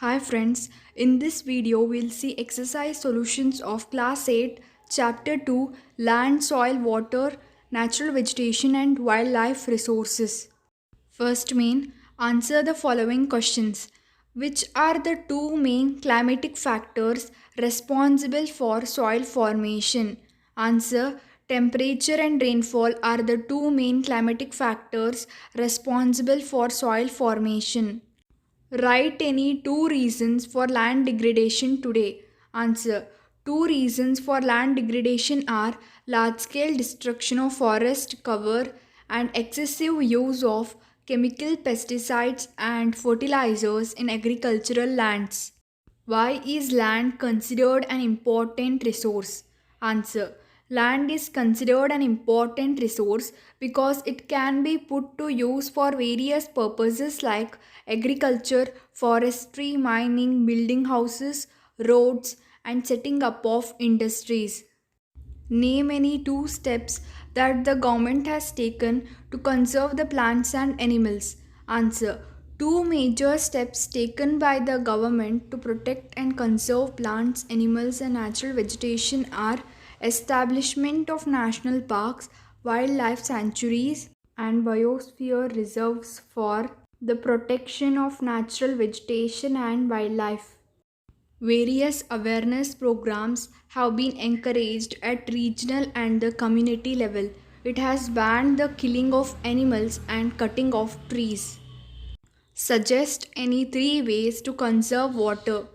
Hi friends, in this video we'll see exercise solutions of class 8 chapter 2 land, soil, water, natural vegetation and wildlife resources. First main, answer the following questions. Which are the two main climatic factors responsible for soil formation? Answer, temperature and rainfall are the two main climatic factors responsible for soil formation. Write any two reasons for land degradation today. Answer. Two reasons for land degradation are large scale destruction of forest cover and excessive use of chemical pesticides and fertilizers in agricultural lands. Why is land considered an important resource? Answer. Land is considered an important resource because it can be put to use for various purposes like agriculture, forestry, mining, building houses, roads, and setting up of industries. Name any two steps that the government has taken to conserve the plants and animals. Answer. Two major steps taken by the government to protect and conserve plants, animals, and natural vegetation are establishment of national parks, wildlife sanctuaries, and biosphere reserves for the protection of natural vegetation and wildlife. Various awareness programs have been encouraged at regional and the community level. It has banned the killing of animals and cutting of trees. Suggest any three ways to conserve water.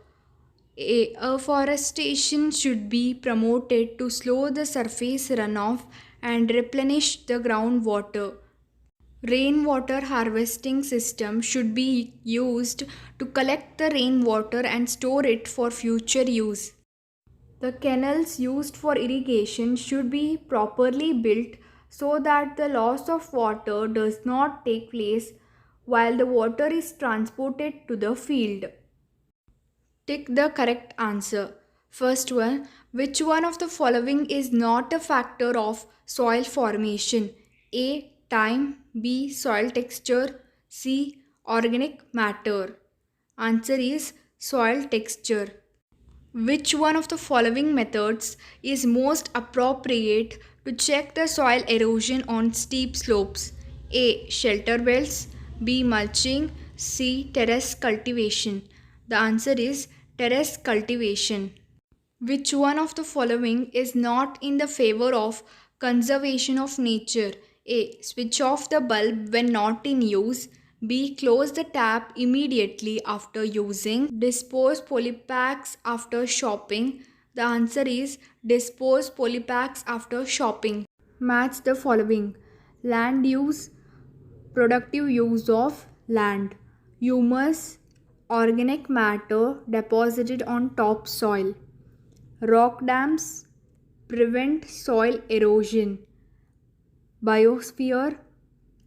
Afforestation should be promoted to slow the surface runoff and replenish the groundwater. Rainwater harvesting system should be used to collect the rainwater and store it for future use. The canals used for irrigation should be properly built so that the loss of water does not take place while the water is transported to the field. Tick the correct answer. First one, which one of the following is not a factor of soil formation? A. Time. B. Soil texture. C. Organic matter. Answer is soil texture. Which one of the following methods is most appropriate to check the soil erosion on steep slopes? A. Shelter belts. B. Mulching. C. Terrace cultivation. The answer is terrace cultivation. Which one of the following is not in the favor of conservation of nature? A. Switch off the bulb when not in use. B. Close the tap immediately after using. Dispose polypacks after shopping. The answer is dispose polypacks after shopping. Match the following. Land use, productive use of land. Humus, organic matter deposited on topsoil. Rock dams prevent soil erosion. Biosphere,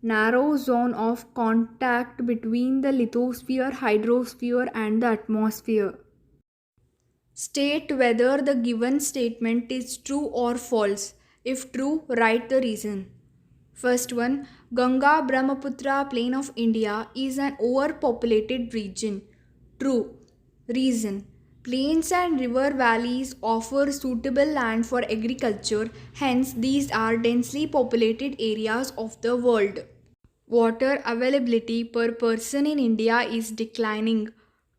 narrow zone of contact between the lithosphere, hydrosphere, and the atmosphere. State whether the given statement is true or false. If true, write the reason. First one, Ganga Brahmaputra plain of India is an overpopulated region. True. Reason. Plains and river valleys offer suitable land for agriculture, hence, these are densely populated areas of the world. Water availability per person in India is declining.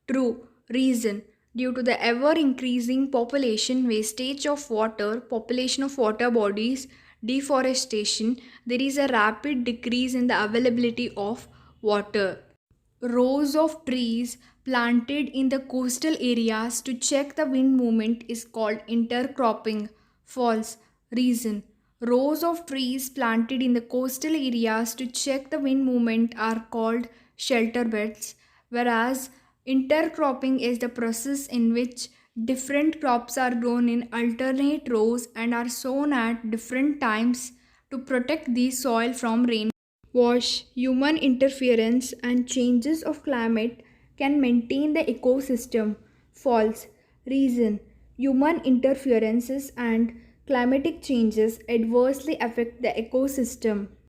True. Reason. Due to the ever increasing population, wastage of water, population of water bodies, deforestation, there is a rapid decrease in the availability of water. Rows of trees planted in the coastal areas to check the wind movement is called intercropping. False. Reason. Rows of trees planted in the coastal areas to check the wind movement are called shelter beds, whereas intercropping is the process in which different crops are grown in alternate rows and are sown at different times to protect the soil from rain. Wash, human interference and changes of climate can maintain the ecosystem. False. Reason. Human interferences and climatic changes adversely affect the ecosystem.